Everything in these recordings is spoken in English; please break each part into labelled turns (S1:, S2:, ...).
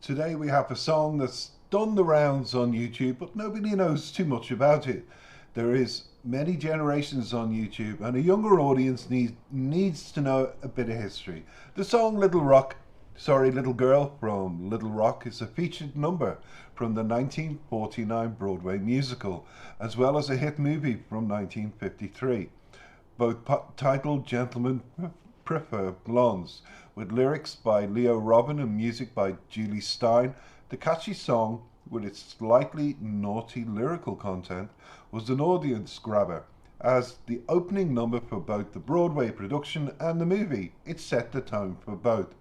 S1: Today we have a song that's done the rounds on YouTube, but nobody knows too much about it. There is many generations on YouTube, and a younger audience needs to know a bit of history. The song Little Girl from Little Rock is a featured number from the 1949 Broadway musical, as well as a hit movie from 1953, both titled Gentlemen Prefer Blondes, with lyrics by Leo Robin and music by Julie Stein. The catchy song, with its slightly naughty lyrical content, was an audience grabber. As the opening number for both the Broadway production and the movie, it set the tone for both.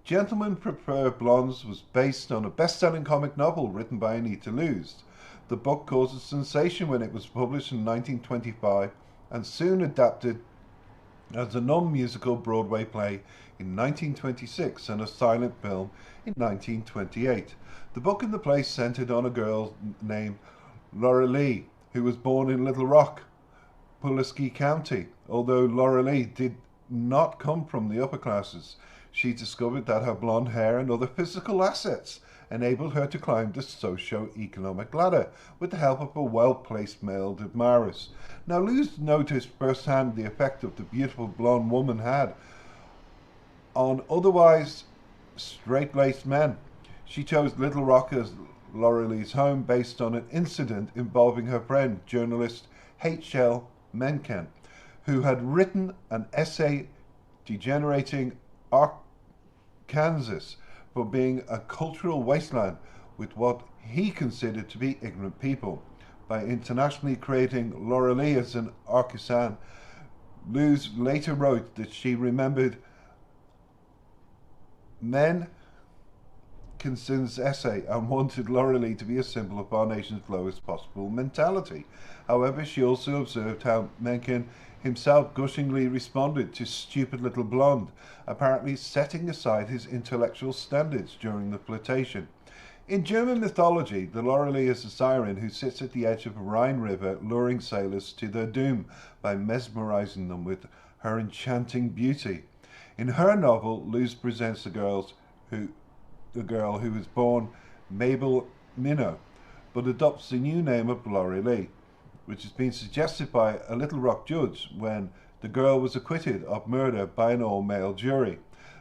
S1: Gentlemen Prefer Blondes was based on a best-selling comic novel written by Anita Loos. The book caused a sensation when it was published in 1925 and soon adapted as a non-musical Broadway play in 1926 and a silent film in 1928. The book and the play centered on a girl named Laura Lee, who was born in Little Rock, Pulaski County. Although Laura Lee did not come from the upper classes, she discovered that her blonde hair and other physical assets enabled her to climb the socio-economic ladder with the help of a well-placed male admirers. Now, Loos noticed firsthand the effect of the beautiful blonde woman had on otherwise straight-laced men. She chose Little Rock as Laura Lee's home based on an incident involving her friend, journalist H.L. Mencken, who had written an essay degenerating Arkansas for being a cultural wasteland with what he considered to be ignorant people. By internationally creating Laura Lee as an Arkansas, Loos later wrote that she remembered Mencken's essay and wanted Laura Lee to be a symbol of our nation's lowest possible mentality. However, she also observed how Mencken himself gushingly responded to Stupid Little Blonde, apparently setting aside his intellectual standards during the flirtation. In German mythology, the Laura Lee is a siren who sits at the edge of a Rhine river, luring sailors to their doom by mesmerizing them with her enchanting beauty. In her novel, Loos presents the girl who was born Mabel Minnow, but adopts the new name of Laura Lee, which has been suggested by a Little Rock judge when the girl was acquitted of murder by an all-male jury.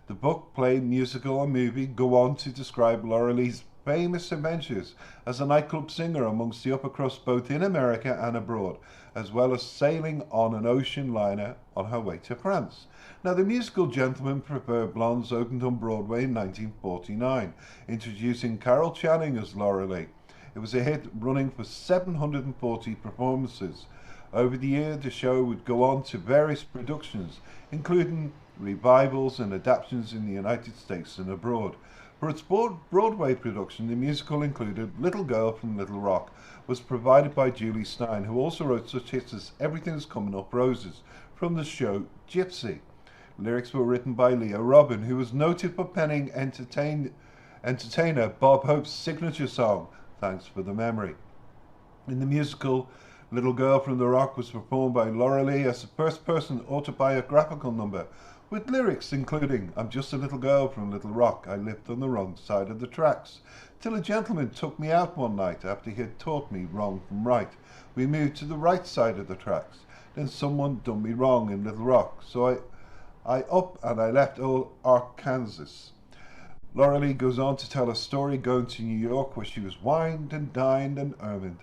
S1: The book, play, musical, and movie go on to describe Laura Lee's famous adventures as a nightclub singer amongst the upper crust both in America and abroad, as well as sailing on an ocean liner on her way to France. Now, the musical Gentlemen Prefer Blondes opened on Broadway in 1949, introducing Carol Channing as Laura Lee. It was a hit, running for 740 performances. Over the year, the show would go on to various productions, including revivals and adaptations in the United States and abroad. For its Broadway production, the musical included Little Girl from Little Rock, was provided by Julie Stein, who also wrote such hits as Everything's Coming Up Roses from the show Gypsy. Lyrics were written by Leo Robin, who was noted for penning entertainer Bob Hope's signature song, Thanks for the Memory. In the musical, Little Girl from the Rock was performed by Laura Lee as a first-person autobiographical number, with lyrics including, I'm just a little girl from Little Rock, I lived on the wrong side of the tracks, till a gentleman took me out one night after he had taught me wrong from right. We moved to the right side of the tracks, then someone done me wrong in Little Rock, so I up and I left old Arkansas. Laura Lee goes on to tell a story going to New York where she was wined and dined and ermined,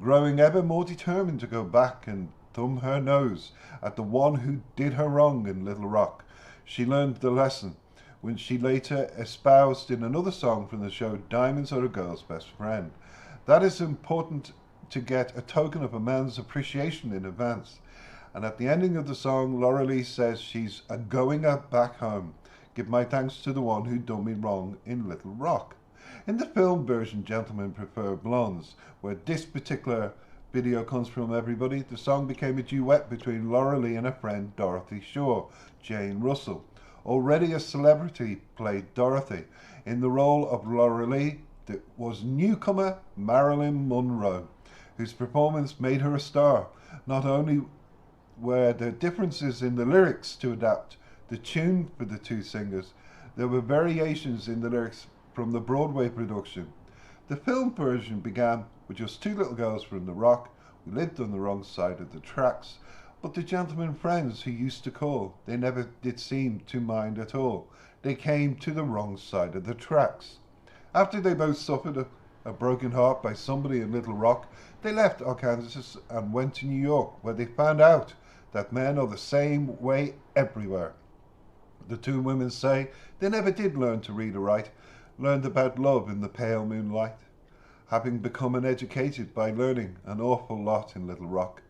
S1: growing ever more determined to go back and thumb her nose at the one who did her wrong in Little Rock. She learned the lesson when she later espoused in another song from the show Diamonds Are a Girl's Best Friend. That is important to get a token of a man's appreciation in advance. And at the ending of the song, Laura Lee says she's a-going back home. Give my thanks to the one who done me wrong in Little Rock. In the film version, Gentlemen Prefer Blondes, where this particular video comes from, everybody, the song became a duet between Laura Lee and her friend Dorothy Shaw. Jane Russell, already a celebrity, played Dorothy. In the role of Laura Lee was newcomer Marilyn Monroe, whose performance made her a star. Not only were there differences in the lyrics to adapt the tune for the two singers, there were variations in the lyrics from the Broadway production. The film version began with just two little girls from the Rock who lived on the wrong side of the tracks, but the gentlemen friends who used to call, they never did seem to mind at all. They came to the wrong side of the tracks. After they both suffered a broken heart by somebody in Little Rock, they left Arkansas and went to New York, where they found out that men are the same way everywhere. The two women say they never did learn to read or write, learned about love in the pale moonlight, having become uneducated by learning an awful lot in Little Rock.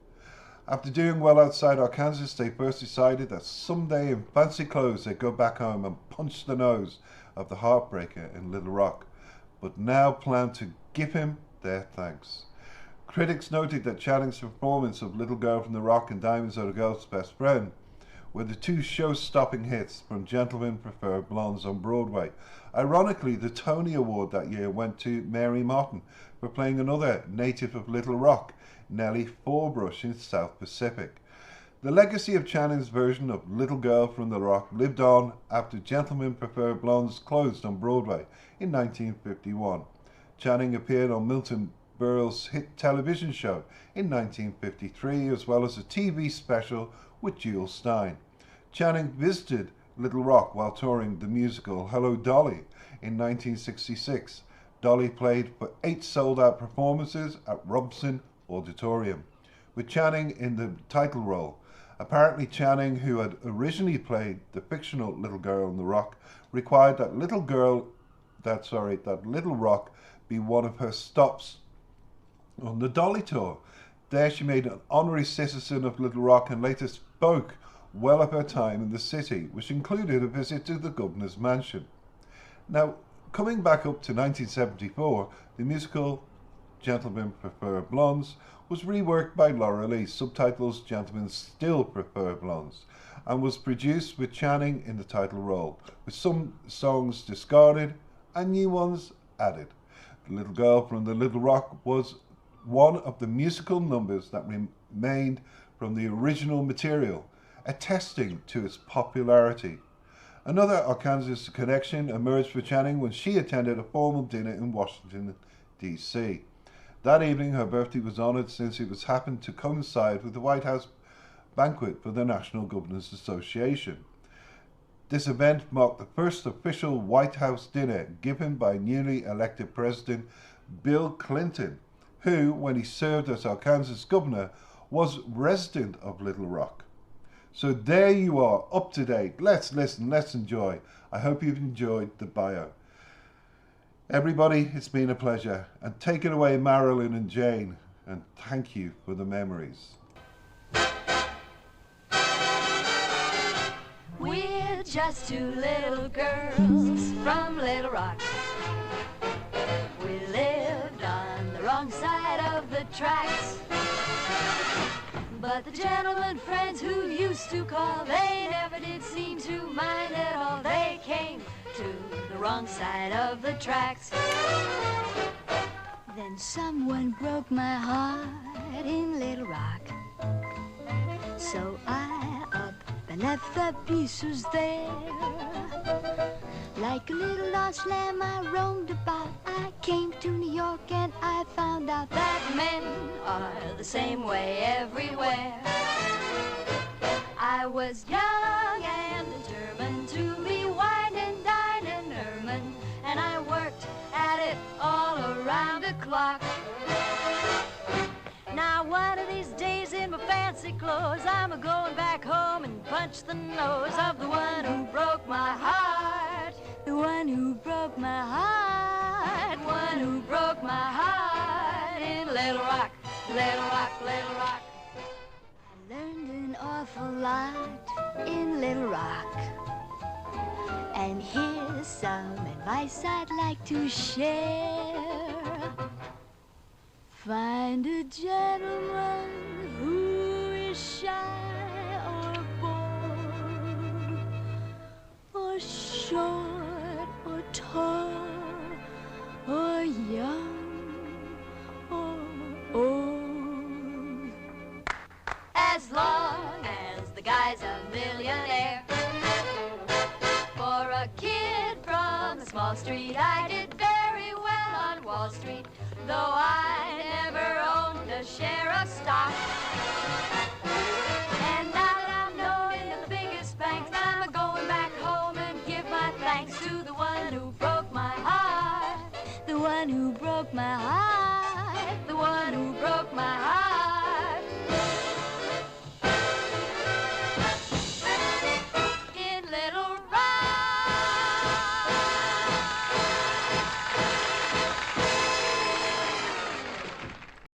S1: After doing well outside Arkansas, they first decided that someday in fancy clothes they'd go back home and punch the nose of the heartbreaker in Little Rock, but now plan to give him their thanks. Critics noted that Channing's performance of Little Girl from the Rock and Diamonds Are a Girl's Best Friend were the two show-stopping hits from Gentlemen Prefer Blondes on Broadway. Ironically, the Tony Award that year went to Mary Martin for playing another native of Little Rock, Nellie Forbrush, in South Pacific. The legacy of Channing's version of Little Girl from the Rock lived on after Gentlemen Prefer Blondes closed on Broadway in 1951. Channing appeared on Milton Berle's hit television show in 1953, as well as a TV special with Jules Stein. Channing visited Little Rock while touring the musical Hello, Dolly in 1966. Dolly played for 8 sold-out performances at Robson Auditorium, with Channing in the title role. Apparently Channing, who had originally played the fictional Little Girl on the Rock, required that Little Rock be one of her stops on the Dolly tour. There she made an honorary citizen of Little Rock and later spoke well of her time in the city, which included a visit to the governor's mansion. Now, coming back up to 1974, the musical Gentlemen Prefer Blondes was reworked by Laura Lee, subtitles Gentlemen Still Prefer Blondes, and was produced with Channing in the title role, with some songs discarded and new ones added. The Little Girl from the Little Rock was one of the musical numbers that remained from the original material, attesting to its popularity. Another Arkansas connection emerged for Channing when she attended a formal dinner in Washington, D.C. That evening, her birthday was honored since it was happened to coincide with the White House banquet for the National Governors Association. This event marked the first official White House dinner given by newly elected President Bill Clinton, who, when he served as Arkansas governor, was resident of Little Rock. So there you are, up to date. Let's listen, let's enjoy. I hope you've enjoyed the bio. Everybody, it's been a pleasure. And take it away, Marilyn and Jane, and thank you for the memories.
S2: We're just two little girls from Little Rock. We lived on the wrong side of the tracks, but the gentlemen friends who used to call, they never did seem to mind at all. They came to the wrong side of the tracks. Then someone broke my heart in Little Rock, so I up and left the pieces there. Like a little lost lamb I roamed about. I came to New York and I found out that men are the same way everywhere. I was young and determined to be wine and dine and ermine, and I worked at it all around the clock. Now one of these days in my fancy clothes, I'm a-going back home and punch the nose of the one who broke my heart. The one who broke my heart. The one who broke my heart in Little Rock, Little Rock, Little Rock. I learned an awful lot in Little Rock, and here's some advice I'd like to share. Find a gentleman who is shy or bold, or short or tall, or young or old. As long as the guy's a millionaire. For a kid from a small street I did Wall Street, though I never owned a share of stock. And now that I'm known in the biggest banks, I'm a-going back home and give my thanks to the one who broke my heart. The one who broke my heart. The one who broke my heart.